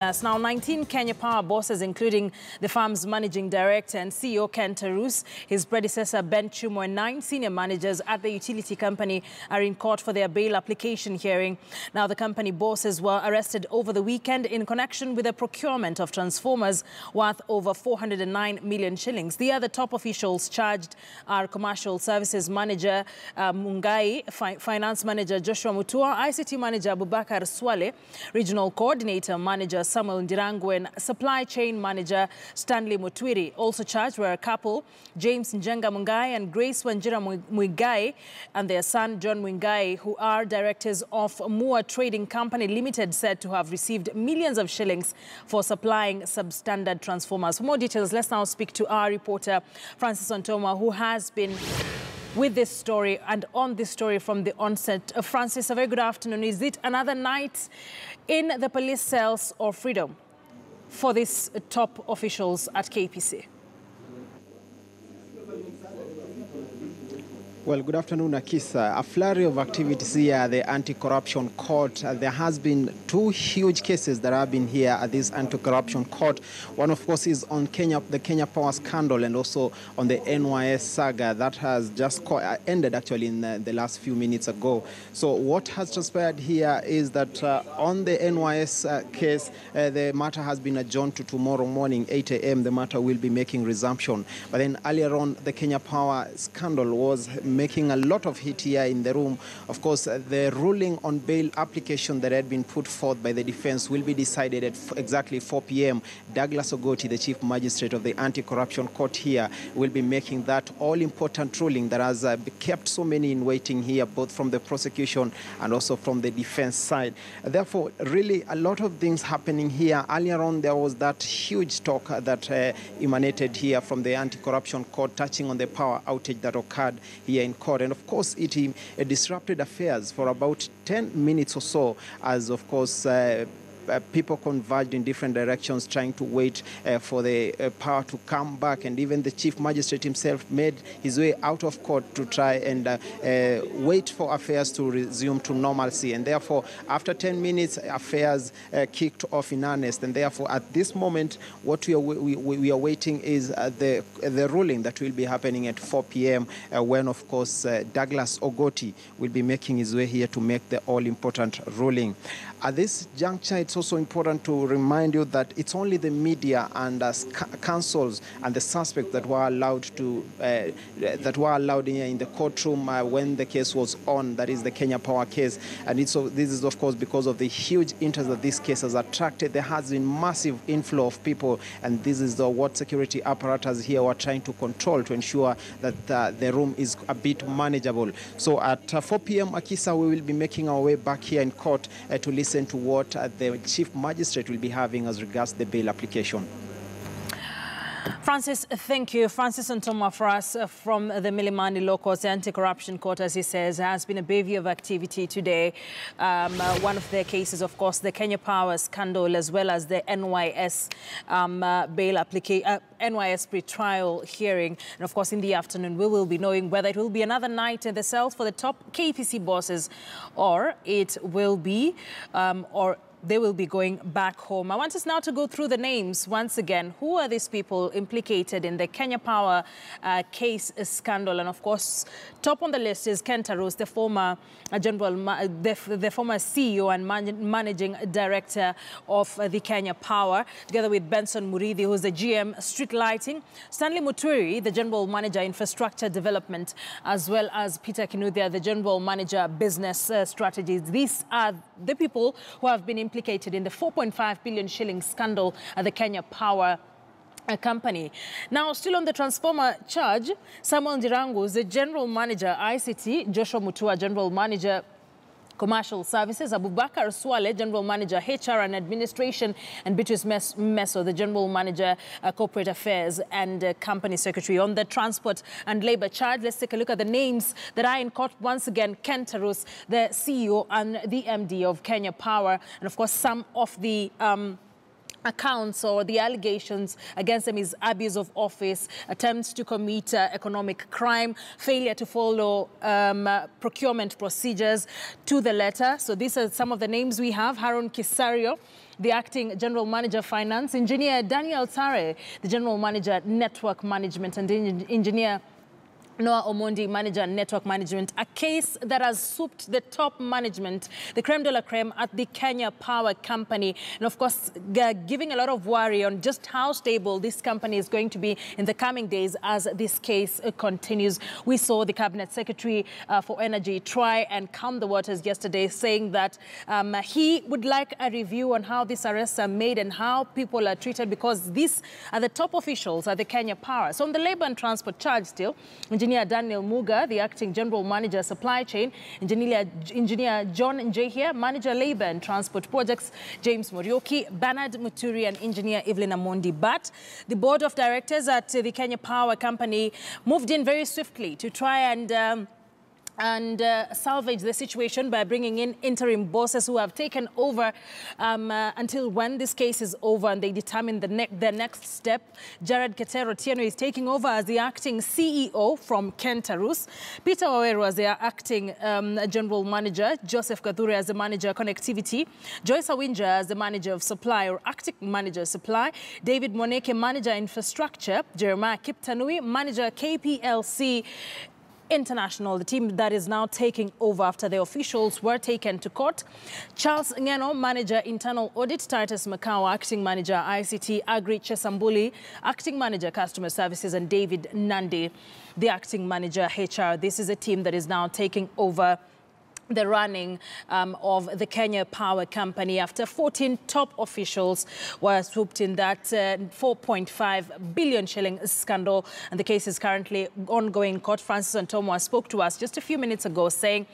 Yes, now 19 Kenya Power bosses, including the firm's managing director and CEO Ken Tarus, his predecessor Ben Chumo, and 9 senior managers at the utility company are in court for their bail application hearing. Now, the company bosses were arrested over the weekend in connection with the procurement of transformers worth over 409 million shillings. The other top officials charged are Commercial Services Manager Mungai, Finance Manager Joshua Mutua, ICT Manager Abubakar Swaleh, Regional Coordinator Manager Ndirangu, and Supply Chain Manager Stanley Mutwiri. Also charged were a couple, James Njenga Mungai and Grace Wanjira Mungai, and their son John Muingai, who are directors of Muwa Trading Company Ltd, said to have received millions of shillings for supplying substandard transformers. For more details, let's now speak to our reporter Francis Ontoma, who has been with this story and on this story from the onset. Francis, a very good afternoon. Is it another night in the police cells of freedom for these top officials at KPC? Well, good afternoon, Akisa. A flurry of activities here at the Anti-Corruption Court. There has been 2 huge cases that have been here at this Anti-Corruption Court. One, of course, is on the Kenya Power scandal, and also on the NYS saga that has just ended actually in the last few minutes ago. So what has transpired here is that on the NYS case, the matter has been adjourned to tomorrow morning, 8 a.m. The matter will be making resumption. But then earlier on, the Kenya Power scandal was making a lot of heat here in the room. Of course, the ruling on bail application that had been put forth by the defense will be decided at exactly 4 p.m. Douglas Ogoti, the Chief Magistrate of the Anti-Corruption Court here, will be making that all-important ruling that has kept so many in waiting here, both from the prosecution and also from the defense side. Therefore, really a lot of things happening here. Earlier on, there was that huge talk that emanated here from the Anti-Corruption Court touching on the power outage that occurred here in court. And of course, it disrupted affairs for about 10 minutes or so, as of course people converged in different directions trying to wait for the power to come back. And even the Chief Magistrate himself made his way out of court to try and wait for affairs to resume to normalcy. And therefore, after 10 minutes, affairs kicked off in earnest. And therefore, at this moment, what we are waiting is the ruling that will be happening at 4 p.m. When, of course, Douglas Ogoti will be making his way here to make the all-important ruling. At this juncture, it's also important to remind you that it's only the media and counsels and the suspects that were allowed here in the courtroom when the case was on. That is the Kenya Power case, and this is of course because of the huge interest that this case has attracted. There has been massive inflow of people, and this is what security apparatus here were trying to control to ensure that the room is a bit manageable. So at 4 p.m. Akisa, we will be making our way back here in court to listen to what the Chief Magistrate will be having as regards the bail application. Francis, thank you. Francis Ontoma for us from the Milimani Law Court's Anti-Corruption Court, as he says, has been a bevy of activity today. One of their cases, of course, the Kenya Power scandal, as well as the NYS bail application, NYS pre-trial hearing. And of course, in the afternoon, we will be knowing whether it will be another night in the cells for the top KPC bosses, or it will be, they will be going back home. I want us now to go through the names once again. Who are these people implicated in the Kenya Power case scandal? And of course, top on the list is Ken Tarus, the former the former CEO and managing director of the Kenya Power, together with Benson Muridi, who's the GM Street Lighting, Stanley Mutwiri, the General Manager Infrastructure Development, as well as Peter Kinuthia, the General Manager Business Strategies. These are the people who have been implicated in the 4.5 billion shilling scandal at the Kenya Power company. Now, still on the transformer charge, Ndirangu is the General Manager, ICT, Joshua Mutua, General Manager, Commercial Services, Abubakar Swaleh, General Manager, HR and Administration, and Beatrice Meso, the General Manager, Corporate Affairs and Company Secretary. On the transport and labor charge, let's take a look at the names that are in court. Once again, Ken Tarus, the CEO and the MD of Kenya Power, and of course some of the accounts or the allegations against them is abuse of office, attempts to commit economic crime, failure to follow procurement procedures to the letter. So these are some of the names we have. Harun Kisario, the Acting General Manager Finance, Engineer Daniel Tare, the General Manager Network Management, and Engineer Noah Omondi, Manager Network Management, a case that has swooped the top management, the creme de la creme at the Kenya Power Company. And of course, giving a lot of worry on just how stable this company is going to be in the coming days as this case continues. We saw the Cabinet Secretary for Energy try and calm the waters yesterday, saying that he would like a review on how these arrests are made and how people are treated, because these are the top officials at the Kenya Power. So on the labor and transport charge still, Engineer Daniel Muga, the Acting General Manager Supply Chain, Engineer John Muingai, Manager Labor and Transport Projects, James Morioki, Bernard Mutwiri, and Engineer Evelyn Amondi. But the Board of Directors at the Kenya Power Company moved in very swiftly to try and salvage the situation by bringing in interim bosses who have taken over until when this case is over and they determine the next step. Jared Ketero Tieno is taking over as the acting CEO from Ken Tarus. Peter Waweru as the acting general manager. Joseph Kadhure as the manager connectivity. Joyce Awinja as the manager of supply or acting manager supply. David Moneke, manager infrastructure. Jeremiah Kiptanui, manager KPLC International, the team that is now taking over after the officials were taken to court. Charles Ngeno, Manager Internal Audit. Titus Makao, Acting Manager ICT. Agri Chesambuli, Acting Manager Customer Services, and David Nandi, the Acting Manager HR. This is a team that is now taking over the running of the Kenya Power Company after 14 top officials were swooped in that 4.5 billion shilling scandal. And the case is currently ongoing in court. Francis Antomwa spoke to us just a few minutes ago saying